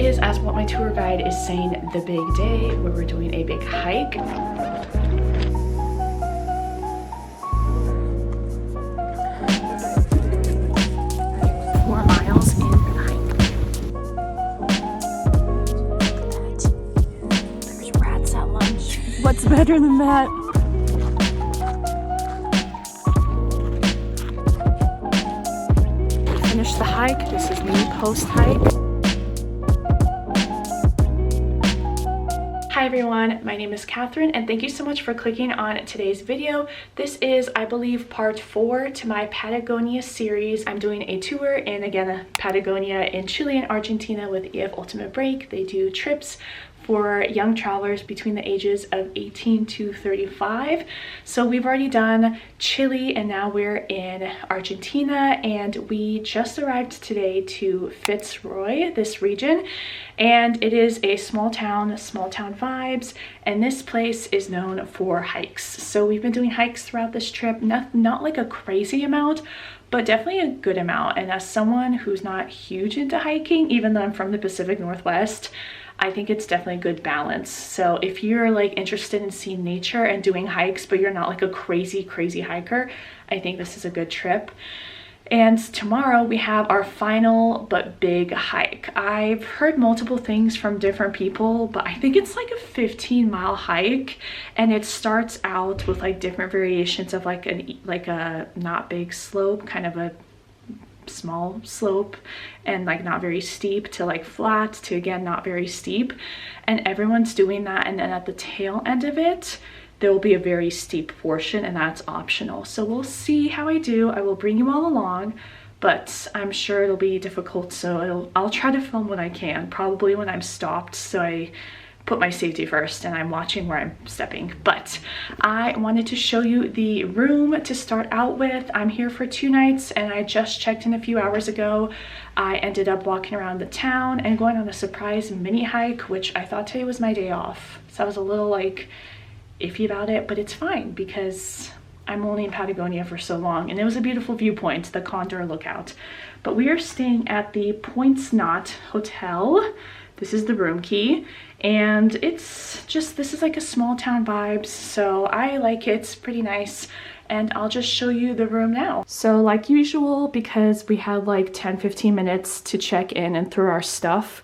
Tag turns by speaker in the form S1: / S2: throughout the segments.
S1: is, as what my tour guide is saying, the big day where we're doing a big hike. 4 miles in the hike. There's rats at lunch. What's better than that? We finished the hike. This is me post-hike. Hi everyone, my name is Catherine and thank you so much for clicking on today's video. This is, I believe, part 4 to my Patagonia series. I'm doing a tour in, again, Patagonia in Chile and Argentina with EF Ultimate Break. They do trips for young travelers between the ages of 18 to 35. So we've already done Chile and now we're in Argentina, and we just arrived today to Fitz, this region, and it is a small town vibes, and this place is known for hikes. So we've been doing hikes throughout this trip, not like a crazy amount, but definitely a good amount. And as someone who's not huge into hiking, even though I'm from the Pacific Northwest, I think it's definitely a good balance. So if you're like interested in seeing nature and doing hikes, but you're not like a crazy hiker, I think this is a good trip. And tomorrow we have our final but big hike. I've heard multiple things from different people, but I think it's like a 15-mile hike, and it starts out with like different variations of like a not big slope, kind of a small slope, and like not very steep, to like flat, to again not very steep, and everyone's doing that. And then at the tail end of it there will be a very steep portion, and that's optional. So we'll see how I do. I will bring you all along, but I'm sure it'll be difficult, so I'll try to film when I can, probably when I'm stopped, so I put my safety first and I'm watching where I'm stepping. But I wanted to show you the room to start out with. I'm here for 2 nights and I just checked in a few hours ago. I ended up walking around the town and going on a surprise mini hike, which I thought today was my day off. So I was a little like iffy about it, but it's fine because I'm only in Patagonia for so long, and it was a beautiful viewpoint, the Condor lookout. But we are staying at the Points Knot Hotel. This is the room key, and it's just, this is like a small town vibes, so I like it. It's pretty nice, and I'll just show you the room now. So like usual, because we had like 10-15 minutes to check in and through our stuff,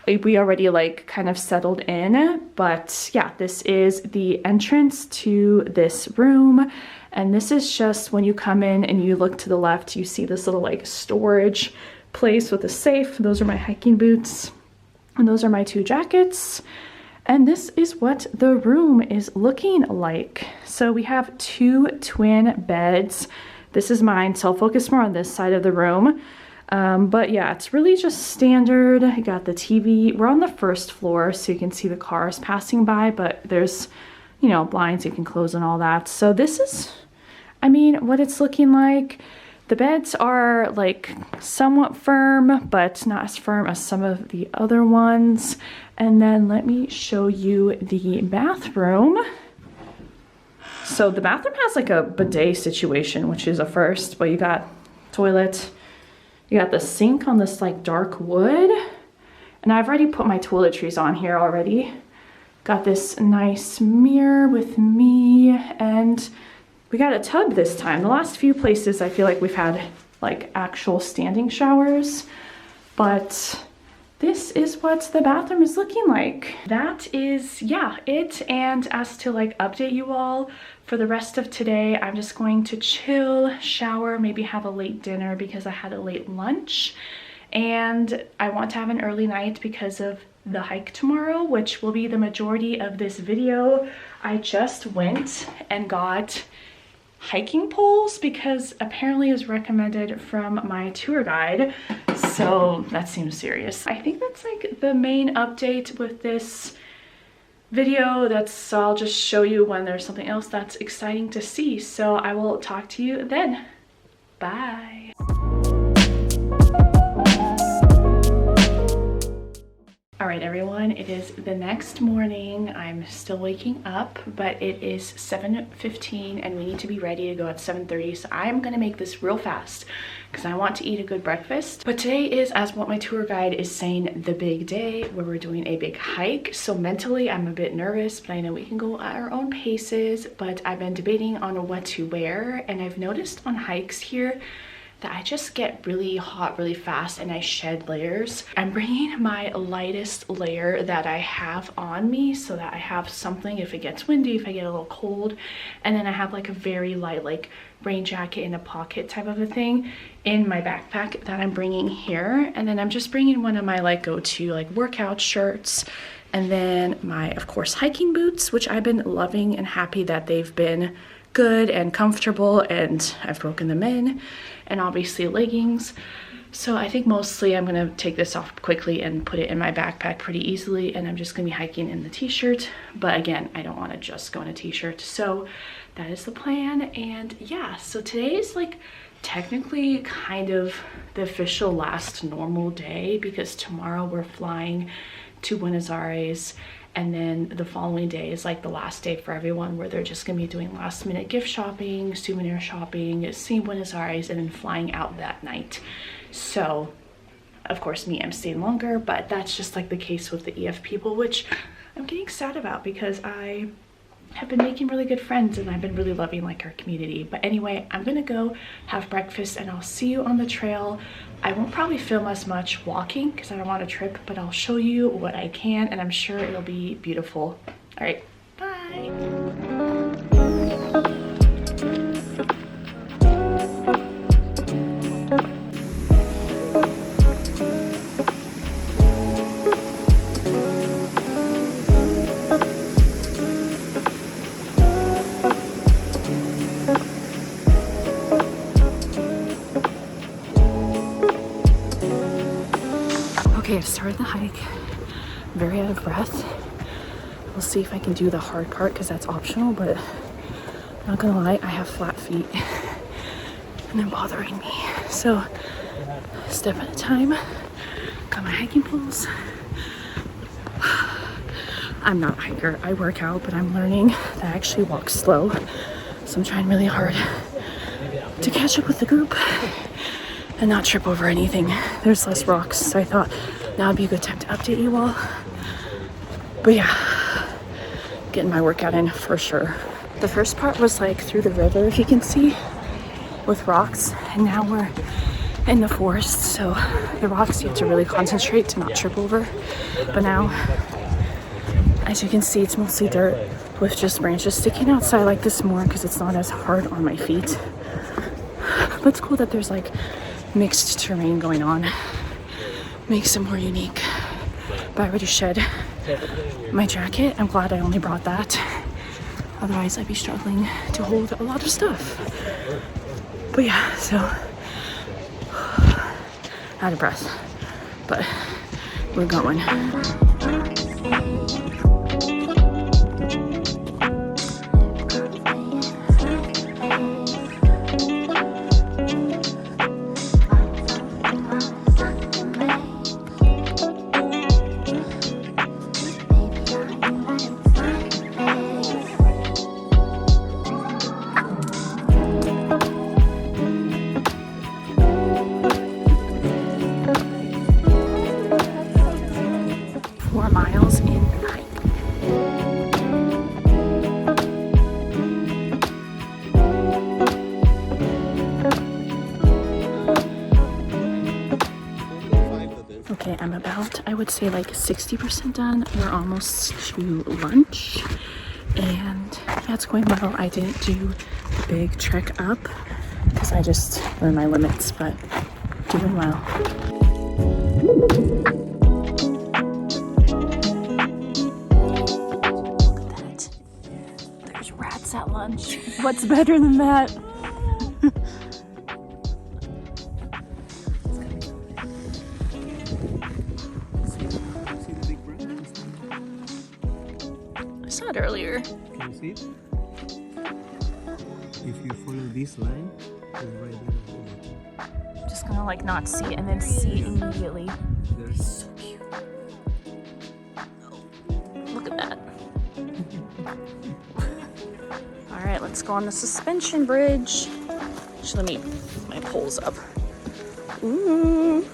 S1: we already like kind of settled in. But yeah, this is the entrance to this room, and this is just when you come in and you look to the left, you see this little like storage place with a safe. Those are my hiking boots, and those are my 2 jackets. And this is what the room is looking like. So we have 2 twin beds. This is mine, so I'll focus more on this side of the room. But yeah, it's really just standard. I got the TV. We're on the 1st floor, so you can see the cars passing by, but there's, you know, blinds you can close and all that. So this is, I mean, what it's looking like. The beds are like somewhat firm, but not as firm as some of the other ones. And then let me show you the bathroom. So the bathroom has like a bidet situation, which is a first, but you got toilet, you got the sink on this like dark wood, and I've already put my toiletries on here already. Got this nice mirror with me, and we got a tub this time. The last few places I feel like we've had like actual standing showers, but this is what the bathroom is looking like. That is, yeah, it. And as to like update you all for the rest of today, I'm just going to chill, shower, maybe have a late dinner because I had a late lunch, and I want to have an early night because of the hike tomorrow, which will be the majority of this video. I just went and got hiking poles because apparently it was recommended from my tour guide, so that seems serious. I think that's like the main update with this video. I'll just show you when there's something else that's exciting to see. So I will talk to you then. Bye. All right, everyone, it is the next morning. I'm still waking up, but it is 7:15 and we need to be ready to go at 7:30. So I'm gonna make this real fast because I want to eat a good breakfast. But today is, as what my tour guide is saying, the big day where we're doing a big hike. So mentally, I'm a bit nervous, but I know we can go at our own paces. But I've been debating on what to wear, and I've noticed on hikes here that I just get really hot really fast and I shed layers. I'm bringing my lightest layer that I have on me so that I have something if it gets windy, if I get a little cold. And then I have like a very light like rain jacket in a pocket type of a thing in my backpack that I'm bringing here. And then I'm just bringing one of my like go-to like workout shirts, and then my, of course, hiking boots, which I've been loving and happy that they've been good and comfortable, and I've broken them in, and obviously leggings. So I think mostly I'm gonna take this off quickly and put it in my backpack pretty easily, and I'm just gonna be hiking in the t-shirt. But again, I don't want to just go in a t-shirt, so that is the plan. And yeah, so today is like technically kind of the official last normal day, because tomorrow we're flying to Buenos Aires, and then the following day is like the last day for everyone, where they're just gonna be doing last minute gift shopping, souvenir shopping, seeing Buenos Aires, and then flying out that night. So of course me, I'm staying longer, but that's just like the case with the EF people, which I'm getting sad about because I have been making really good friends and I've been really loving like our community. But anyway, I'm gonna go have breakfast and I'll see you on the trail. I won't probably film as much walking because I don't want to trip, but I'll show you what I can, and I'm sure it'll be beautiful. All right, bye. Okay, I've started the hike. I'm very out of breath. We'll see if I can do the hard part because that's optional, but not gonna lie, I have flat feet and they're bothering me. So, step at a time. Got my hiking poles. I'm not a hiker, I work out, but I'm learning that I actually walk slow. So I'm trying really hard to catch up with the group and not trip over anything. There's less rocks, so I thought now would be a good time to update you all. But yeah, getting my workout in for sure. The first part was like through the river, if you can see, with rocks, and now we're in the forest, so the rocks you have to really concentrate to not trip over. But now, as you can see, it's mostly dirt with just branches sticking outside like this more because it's not as hard on my feet. But it's cool that there's like mixed terrain going on. Makes it more unique. But I already shed my jacket. I'm glad I only brought that. Otherwise I'd be struggling to hold a lot of stuff. But yeah, so out of breath, but we're going. Okay, I'm about, I would say like 60% done. We're almost to lunch, and yeah, it's going well. I didn't do the big trek up because I just learned my limits, but doing well. Look at that. There's rats at lunch. What's better than that? I saw it earlier.
S2: Can you see it? If you follow this line, it's right there.
S1: Just gonna like not see it and then see immediately.
S2: There's
S1: so cute. Let's go on the suspension bridge. Actually, let me put my poles up. Ooh,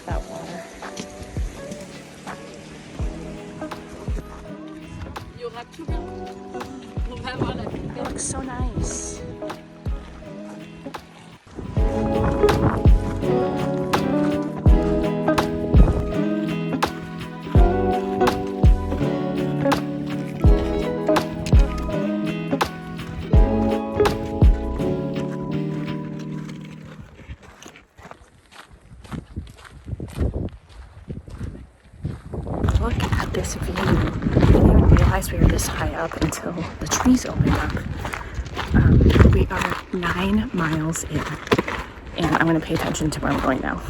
S1: that water. It looks so nice. Look at this view. I didn't even realize we were this high up until the trees opened up. We are 9 miles in, and I'm going to pay attention to where I'm going now.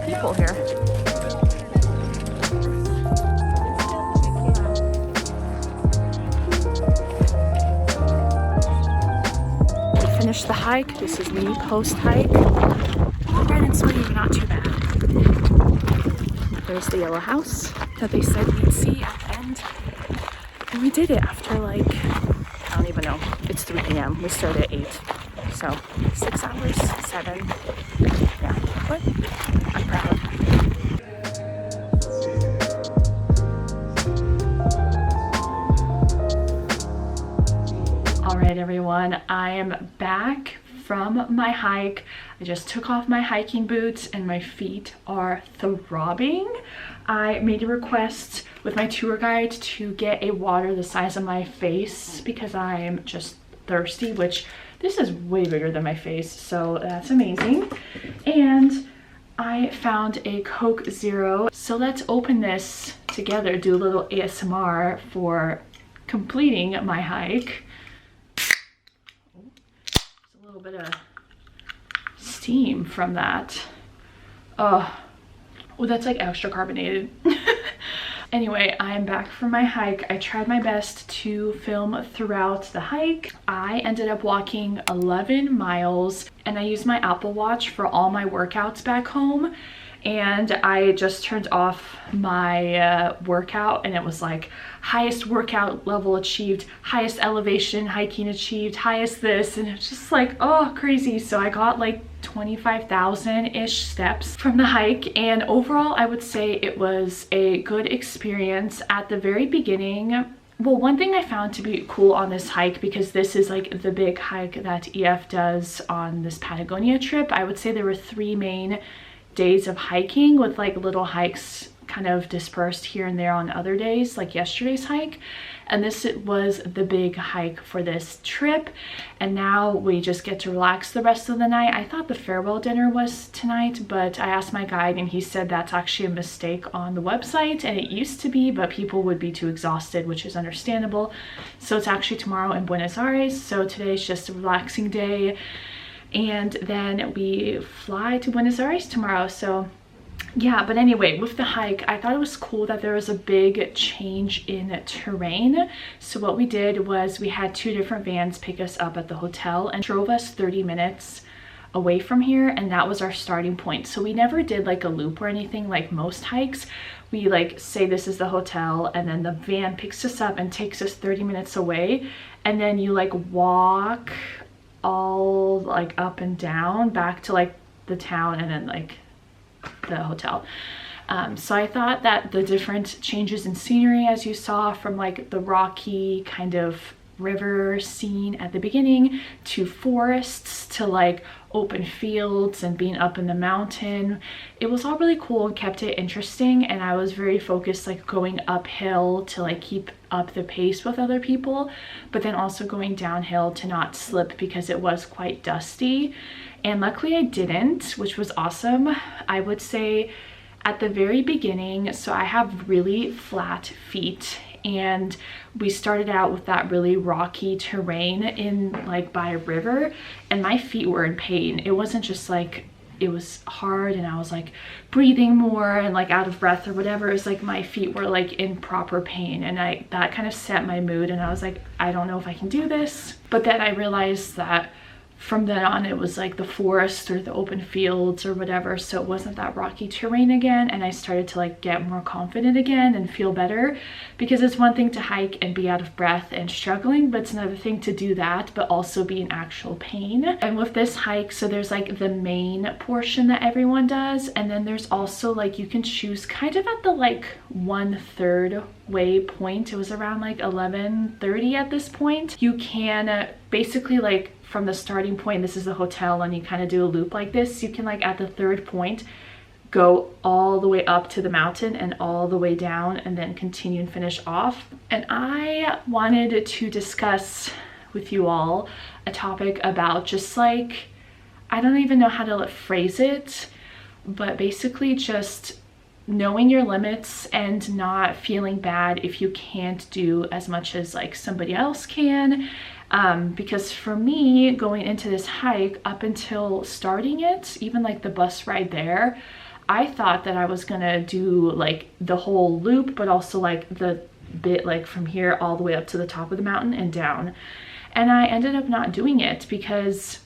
S1: People here. We finished the hike. This is the post hike. Red and sweaty, but not too bad. There's the yellow house that they said we'd see at the end. And we did it after like, I don't even know. It's 3 p.m. We started at 8. So 6 hours, 7. Yeah, but I'm proud. All right, everyone, I am back from my hike. I just took off my hiking boots and my feet are throbbing. I made a request with my tour guide to get a water the size of my face because I'm just thirsty, which this is way bigger than my face, so that's amazing. And I found a Coke Zero. So let's open this together, do a little ASMR for completing my hike. There's a little bit of steam from that. Oh, that's like extra carbonated. Anyway, I'm back from my hike. I tried my best to film throughout the hike. I ended up walking 11 miles and I used my Apple Watch for all my workouts back home. And I just turned off my workout and it was like highest workout level achieved, highest elevation hiking achieved, highest this, and it's just like, oh, crazy. So I got like 25,000-ish steps from the hike, and overall I would say it was a good experience. At the very beginning, well, one thing I found to be cool on this hike, because this is like the big hike that EF does on this Patagonia trip, I would say there were 3 main days of hiking with like little hikes kind of dispersed here and there on other days, like yesterday's hike. And this was the big hike for this trip, and now we just get to relax the rest of the night. I thought the farewell dinner was tonight, but I asked my guide and he said that's actually a mistake on the website, and it used to be, but people would be too exhausted, which is understandable. So it's actually tomorrow in Buenos Aires. So today's just a relaxing day, and then we fly to Buenos Aires tomorrow. So yeah, but anyway, with the hike, I thought it was cool that there was a big change in terrain. So what we did was we had 2 different vans pick us up at the hotel and drove us 30 minutes away from here, and that was our starting point. So we never did like a loop or anything like most hikes. We like say this is the hotel, and then the van picks us up and takes us 30 minutes away, and then you like walk all like up and down back to like the town and then like the hotel. So I thought that the different changes in scenery, as you saw, from like the rocky kind of river scene at the beginning to forests to like open fields and being up in the mountain, it was all really cool and kept it interesting. And I was very focused like going uphill to like keep up the pace with other people, but then also going downhill to not slip because it was quite dusty. And luckily I didn't, which was awesome. I would say at the very beginning, so I have really flat feet, and we started out with that really rocky terrain in like by a river, and my feet were in pain. It wasn't just like it was hard and I was like breathing more and like out of breath or whatever. It's like my feet were like in proper pain, and that kind of set my mood, and I was like, I don't know if I can do this. But then I realized that from then on it was like the forest or the open fields or whatever, so it wasn't that rocky terrain again, and I started to like get more confident again and feel better, because it's one thing to hike and be out of breath and struggling, but it's another thing to do that but also be in actual pain. And with this hike, so there's like the main portion that everyone does, and then there's also like you can choose kind of at the like 1/3 way point. It was around like 11:30 at this point. You can basically like from the starting point, this is the hotel, and you kind of do a loop like this. You can like at the 3rd point go all the way up to the mountain and all the way down, and then continue and finish off. And I wanted to discuss with you all a topic about just like, I don't even know how to phrase it, but basically just knowing your limits and not feeling bad if you can't do as much as like somebody else can. Because for me, going into this hike, up until starting it, even like the bus ride there, I thought that I was gonna do like the whole loop, but also like the bit like from here all the way up to the top of the mountain and down. And I ended up not doing it, because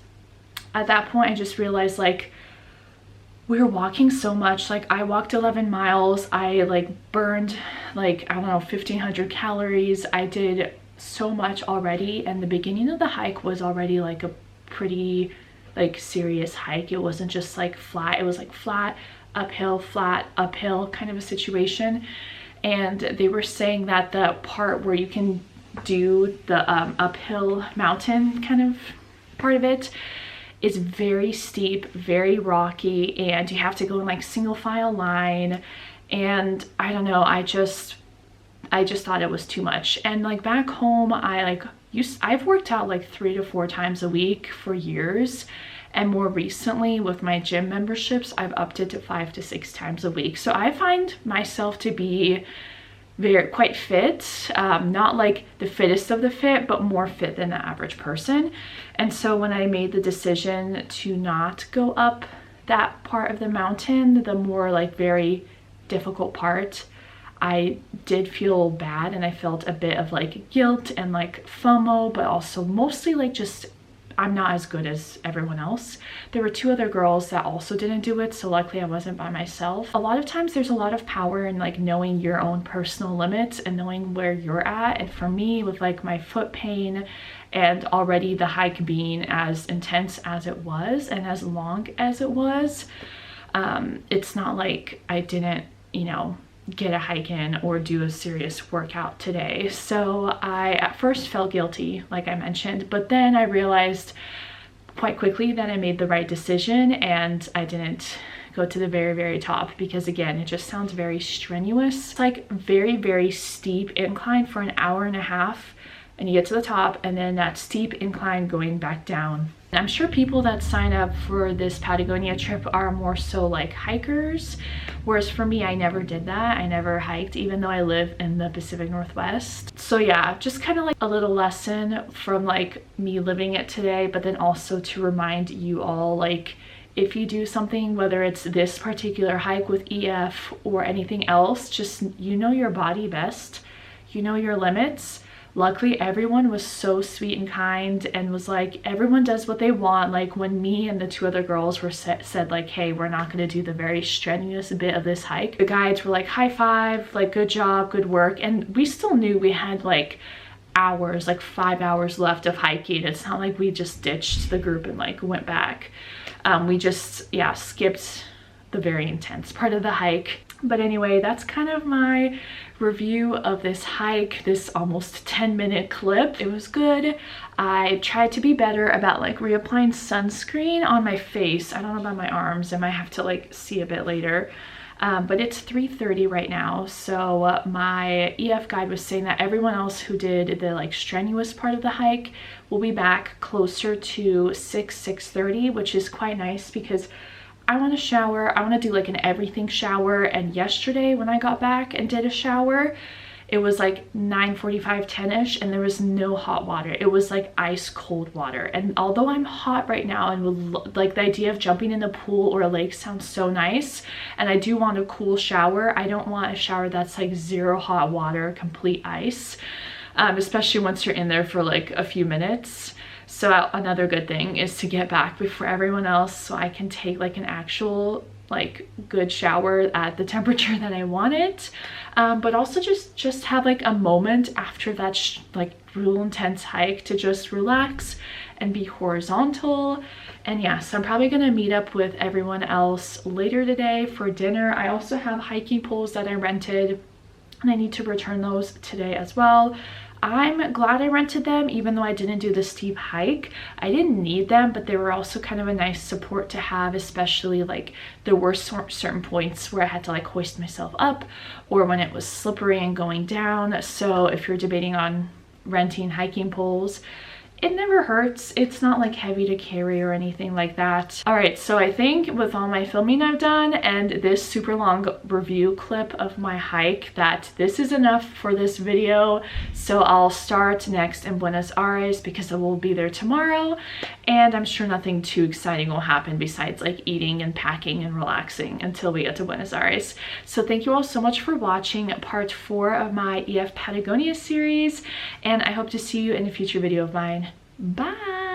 S1: at that point I just realized like we were walking so much. Like I walked 11 miles. I like burned like, I don't know, 1,500 calories. I did so much already, and the beginning of the hike was already like a pretty like serious hike. It wasn't just like flat, it was like flat uphill kind of a situation. And they were saying that the part where you can do the uphill mountain kind of part of it is very steep, very rocky, and you have to go in like single file line. And I don't know, I just thought it was too much. And like back home, I've worked out like 3 to 4 times a week for years, and more recently with my gym memberships I've upped it to 5 to 6 times a week. So I find myself to be quite fit, not like the fittest of the fit, but more fit than the average person. And so when I made the decision to not go up that part of the mountain, the more like very difficult part, I did feel bad, and I felt a bit of like guilt and like FOMO, but also mostly like just I'm not as good as everyone else. There were 2 other girls that also didn't do it, so luckily I wasn't by myself. A lot of times there's a lot of power in like knowing your own personal limits and knowing where you're at. And for me, with like my foot pain and already the hike being as intense as it was and as long as it was, it's not like I didn't, you know, get a hike in or do a serious workout today. So I at first felt guilty, like I mentioned, but then I realized quite quickly that I made the right decision, and I didn't go to the very, very top, because again, it just sounds very strenuous. It's like very, very steep incline for an hour and a half, and you get to the top, and then that steep incline going back down. And I'm sure people that sign up for this Patagonia trip are more so like hikers, whereas for me, I never did that. I never hiked, even though I live in the Pacific Northwest. So yeah, just kind of like a little lesson from like me living it today, but then also to remind you all, like, if you do something, whether it's this particular hike with EF or anything else, just you know your body best, you know your limits. Luckily, everyone was so sweet and kind and was like, everyone does what they want. Like when me and the 2 other girls were said like, hey, we're not gonna do the very strenuous bit of this hike, the guides were like, high five, like good job, good work. And we still knew we had like hours, like 5 hours left of hiking. It's not like we just ditched the group and like went back. We just, yeah, skipped the very intense part of the hike. But anyway, that's kind of my review of this hike, this almost 10-minute clip. It was good. I tried to be better about like reapplying sunscreen on my face. I don't know about my arms. I might have to like see a bit later. But it's 3:30 right now, so my EF guide was saying that everyone else who did the like strenuous part of the hike will be back closer to 6:30, which is quite nice because I want to shower. I want to do like an everything shower, and yesterday when I got back and did a shower, it was like 9:45, 10ish, and there was no hot water. It was like ice cold water. And although I'm hot right now and would like the idea of jumping in the pool or a lake sounds so nice, and I do want a cool shower, I don't want a shower that's like zero hot water, complete ice, especially once you're in there for like a few minutes. So another good thing is to get back before everyone else so I can take like an actual like good shower at the temperature that I want it, but also just have like a moment after that like real intense hike to just relax and be horizontal. And yeah, so I'm probably gonna meet up with everyone else later today for dinner. I also have hiking poles that I rented and I need to return those today as well. I'm glad I rented them, even though I didn't do the steep hike. I didn't need them, but they were also kind of a nice support to have, especially like there were certain points where I had to like hoist myself up or when it was slippery and going down. So if you're debating on renting hiking poles, it never hurts. It's not like heavy to carry or anything like that. All right, so I think with all my filming I've done and this super long review clip of my hike that this is enough for this video. So I'll start next in Buenos Aires because I will be there tomorrow, and I'm sure nothing too exciting will happen besides like eating and packing and relaxing until we get to Buenos Aires. So thank you all so much for watching part 4 of my EF Patagonia series, and I hope to see you in a future video of mine. Bye!